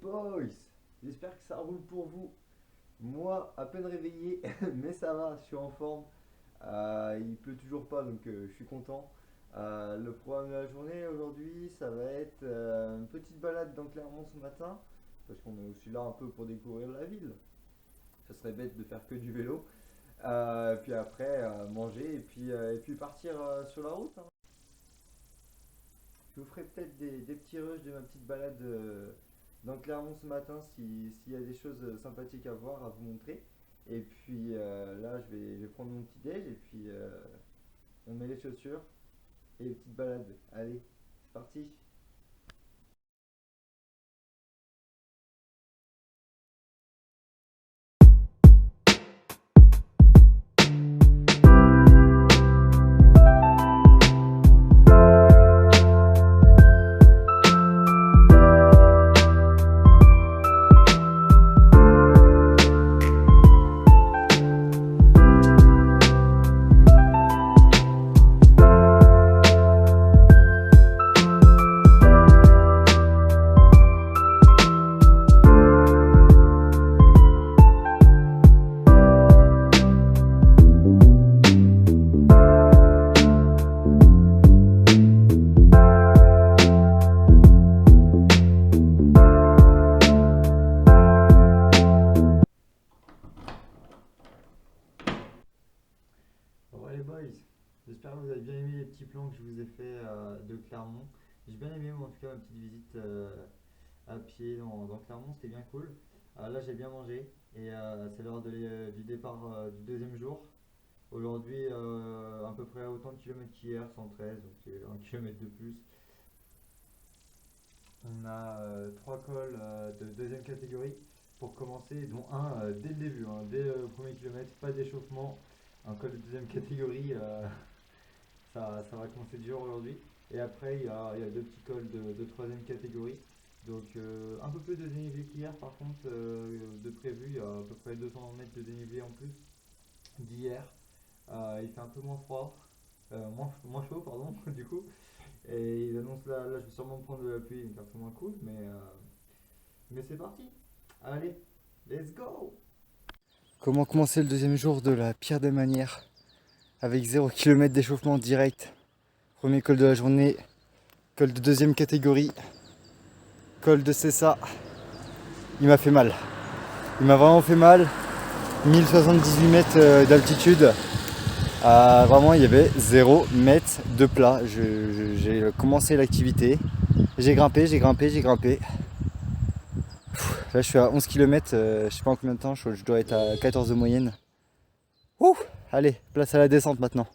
boys, j'espère que ça roule pour vous. Moi, à peine réveillé, mais ça va, je suis en forme. Il pleut toujours pas, donc je suis content. Le programme de la journée aujourd'hui, ça va être une petite balade dans Clermont ce matin, parce qu'on est aussi là un peu pour découvrir la ville. Ça serait bête de faire que du vélo. Puis après, manger et puis partir sur la route, hein. Je vous ferai peut-être des petits rushs de ma petite balade dans Clermont ce matin s'il y a des choses sympathiques à voir, à vous montrer. Et puis là, je vais prendre mon petit déj et puis on met les chaussures et les petites balades. Allez, c'est parti. Bon les boys, j'espère que vous avez bien aimé les petits plans que je vous ai fait de Clermont. J'ai bien aimé moi, en tout cas ma petite visite à pied dans Clermont, c'était bien cool. Là j'ai bien mangé et c'est l'heure du départ du deuxième jour. Aujourd'hui à peu près autant de kilomètres qu'hier, 113, donc c'est un kilomètre de plus. On a trois cols de deuxième catégorie pour commencer, dont un dès le début, hein, dès le premier kilomètre, pas d'échauffement. Un col de deuxième catégorie, ça va commencer dur aujourd'hui. Et après, il y a deux petits cols de troisième catégorie. Donc un peu plus de dénivelé qu'hier, par contre, de prévu. Il y a à peu près 200 mètres de dénivelé en plus d'hier. Il fait un peu moins froid, moins chaud, pardon, du coup. Et ils annoncent là, je vais sûrement prendre de la pluie, donc un peu moins cool, mais c'est parti. Allez, let's go! Comment commencer le deuxième jour de la pire des manières, avec 0 km d'échauffement direct. Premier col de la journée, col de deuxième catégorie, col de Cessa. Il m'a fait mal. Il m'a vraiment fait mal. 1078 mètres d'altitude. Vraiment, il y avait 0 mètre de plat. J'ai commencé l'activité. J'ai grimpé. Là, je suis à 11 km. Je sais pas en combien de temps. Je dois être à 14 de moyenne. Ouh, allez, place à la descente maintenant.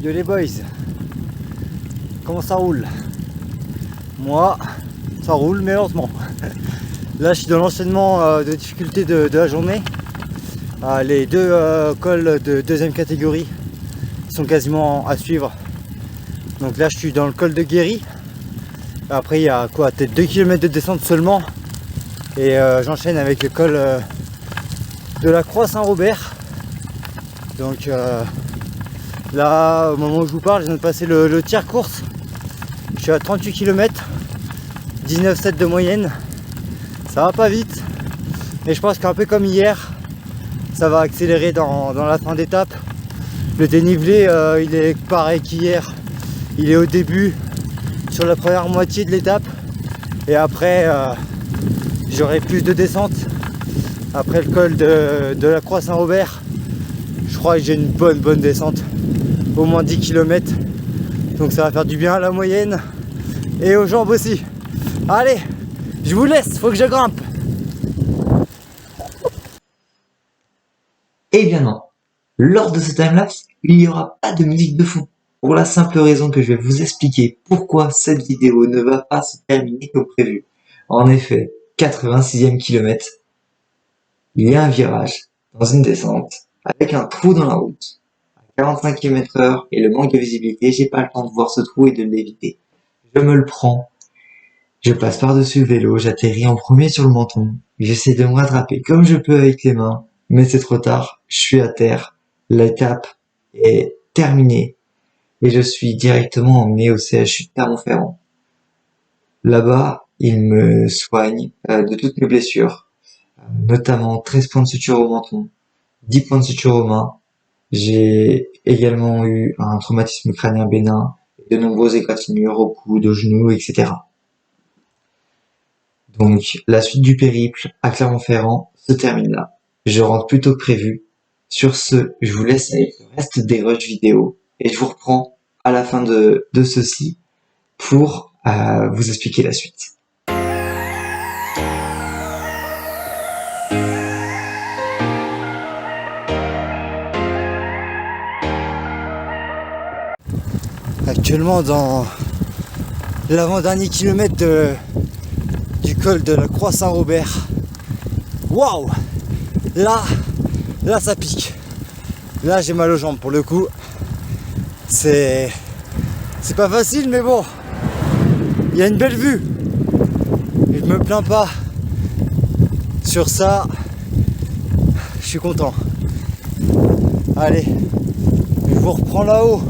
Yo les boys, comment ça roule? Moi, ça roule mais lentement. Là je suis dans l'enchaînement de difficultés de la journée. Les deux cols de deuxième catégorie sont quasiment à suivre. Donc là je suis dans le col de Guéry. Après il y a quoi, peut-être 2 km de descente seulement. Et j'enchaîne avec le col de la Croix Saint-Robert. Donc là, au moment où je vous parle, je viens de passer le tiers course. Je suis à 38 km, 19,7 de moyenne. Ça va pas vite, mais je pense qu'un peu comme hier, ça va accélérer dans la fin d'étape. Le dénivelé, il est pareil qu'hier. Il est au début, sur la première moitié de l'étape. Et après, j'aurai plus de descente. Après le col de la Croix Saint-Robert, je crois que j'ai une bonne descente. Au moins 10 km, donc ça va faire du bien à la moyenne et aux jambes aussi. Allez, je vous laisse, faut que je grimpe. Eh bien non, lors de ce timelapse, il n'y aura pas de musique de fond, pour la simple raison que je vais vous expliquer pourquoi cette vidéo ne va pas se terminer comme prévu. En effet, 86e kilomètre, il y a un virage dans une descente avec un trou dans la route. 45 km/h et le manque de visibilité, j'ai pas le temps de voir ce trou et de l'éviter. Je me le prends. Je passe par-dessus le vélo, j'atterris en premier sur le menton. J'essaie de me rattraper comme je peux avec les mains, mais c'est trop tard. Je suis à terre. L'étape est terminée et je suis directement emmené au CHU de Clermont-Ferrand. Là-bas, ils me soignent de toutes mes blessures, notamment 13 points de suture au menton, 10 points de suture aux mains. J'ai également eu un traumatisme crânien bénin, de nombreuses égratignures au cou, aux genoux, etc. Donc, la suite du périple à Clermont-Ferrand se termine là. Je rentre plus tôt que prévu. Sur ce, je vous laisse avec le reste des rushs vidéo et je vous reprends à la fin de ceci pour vous expliquer la suite. Actuellement dans l'avant-dernier kilomètre du col de la Croix Saint-Robert. Waouh! Là ça pique. Là j'ai mal aux jambes pour le coup. C'est pas facile mais bon. Il y a une belle vue. Et je me plains pas. Sur ça, je suis content. Allez, je vous reprends là-haut.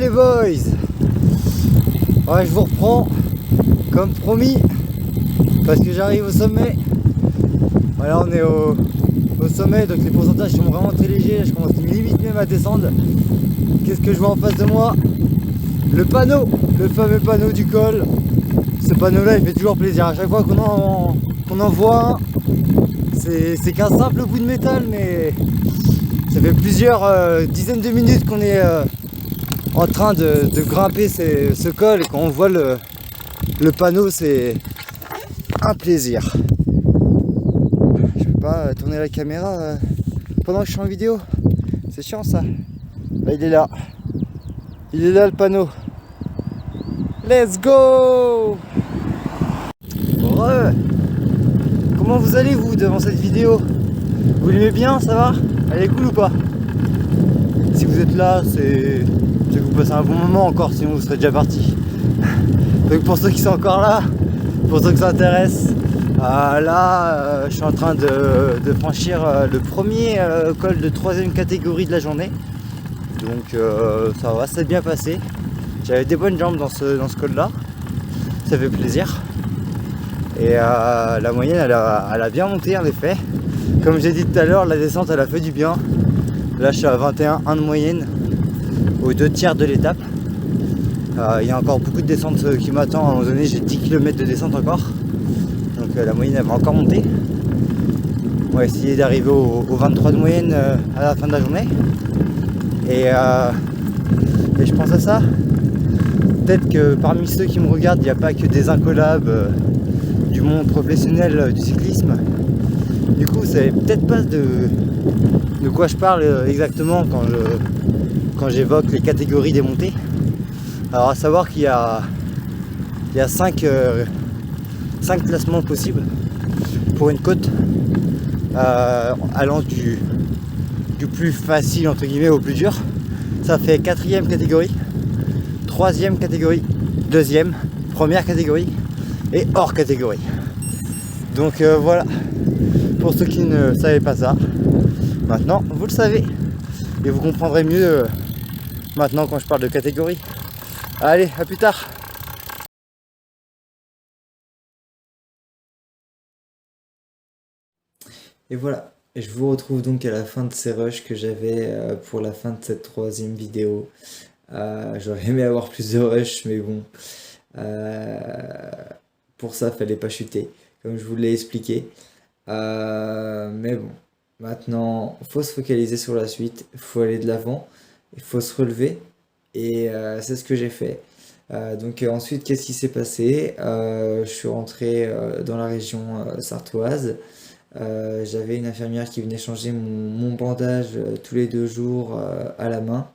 Les boys, ouais, je vous reprends comme promis parce que j'arrive au sommet. Voilà, on est au sommet, donc les pourcentages sont vraiment très légers. Je commence limite même à descendre. Qu'est-ce que je vois en face de moi? Le panneau, le fameux panneau du col. Ce panneau là il fait toujours plaisir à chaque fois qu'on en voit un. C'est qu'un simple bout de métal, mais ça fait plusieurs dizaines de minutes qu'on est en train de grimper ce col, et quand on voit le panneau, c'est un plaisir. Je peux pas tourner la caméra pendant que je suis en vidéo, c'est chiant ça. Bah, il est là le panneau. Let's go. Comment vous allez vous devant cette vidéo? Vous l'aimez bien, ça va? Elle est cool ou pas? Si vous êtes là, c'est que vous passez un bon moment encore, sinon vous serez déjà parti. Donc pour ceux qui sont encore là, pour ceux que ça intéresse, je suis en train de franchir le premier col de 3ème catégorie de la journée. Donc ça va, c'est bien passé. J'avais des bonnes jambes dans ce col là, ça fait plaisir. Et la moyenne elle a bien monté en effet. Comme j'ai dit tout à l'heure, la descente elle a fait du bien. Là je suis à 21,1 de moyenne aux 2/3 de l'étape. Il y a encore beaucoup de descentes qui m'attendent. À un moment donné j'ai 10 km de descente encore. Donc la moyenne elle va encore monter. On va essayer d'arriver au 23 de moyenne à la fin de la journée. Et je pense à ça. Peut-être que parmi ceux qui me regardent, il n'y a pas que des incollabs du monde professionnel du cyclisme. Du coup, vous savez peut-être pas de quoi je parle exactement quand j'évoque les catégories des montées. Alors à savoir qu'il y a 5 classements possibles pour une côte, allant du plus facile entre guillemets au plus dur. Ça fait 4ème catégorie, 3ème catégorie, 2ème, première catégorie et hors catégorie. Donc voilà, pour ceux qui ne savaient pas ça, maintenant vous le savez et vous comprendrez mieux maintenant quand je parle de catégorie. Allez, à plus tard. Et voilà, je vous retrouve donc à la fin de ces rushs que j'avais pour la fin de cette 3ème vidéo. J'aurais aimé avoir plus de rushs, mais bon, pour ça, fallait pas chuter, comme je vous l'ai expliqué. Mais bon, maintenant, faut se focaliser sur la suite, faut aller de l'avant, il faut se relever, et c'est ce que j'ai fait. Donc ensuite, qu'est-ce qui s'est passé? Je suis rentré dans la région sartoise. J'avais une infirmière qui venait changer mon bandage tous les 2 jours à la main.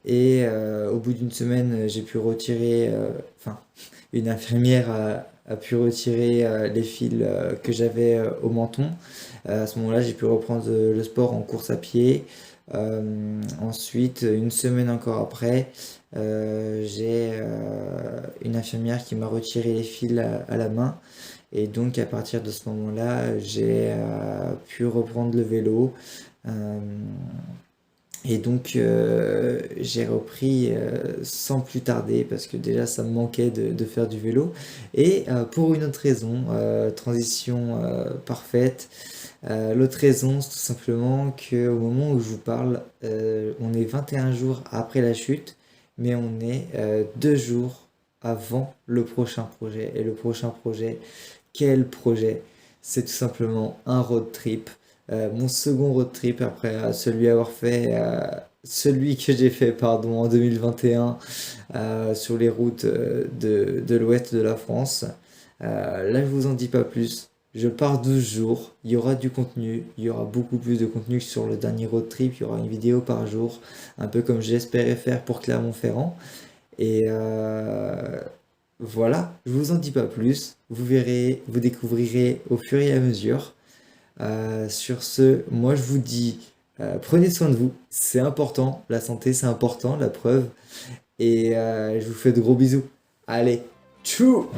Et au bout d'une semaine, j'ai pu retirer, enfin, une infirmière a pu retirer les fils que j'avais au menton. À ce moment-là, j'ai pu reprendre le sport en course à pied. Ensuite, une semaine encore après, j'ai une infirmière qui m'a retiré les fils à la main. Et donc, à partir de ce moment-là, j'ai pu reprendre le vélo. Euh, et donc, j'ai repris sans plus tarder parce que déjà, ça me manquait de faire du vélo. Et pour une autre raison, transition parfaite. L'autre raison, c'est tout simplement qu'au moment où je vous parle, on est 21 jours après la chute, mais on est 2 jours avant le prochain projet. Et le prochain projet, quel projet? C'est tout simplement un road trip. Mon second road trip après celui que j'ai fait pardon en 2021 sur les routes de l'ouest de la France. Là, je vous en dis pas plus. Je pars 12 jours, il y aura du contenu, il y aura beaucoup plus de contenu que sur le dernier road trip, il y aura une vidéo par jour, un peu comme j'espérais faire pour Clermont-Ferrand. Et voilà, je vous en dis pas plus, vous verrez, vous découvrirez au fur et à mesure. Sur ce, moi je vous dis, prenez soin de vous, c'est important, la santé c'est important, la preuve. Et je vous fais de gros bisous. Allez, tchou!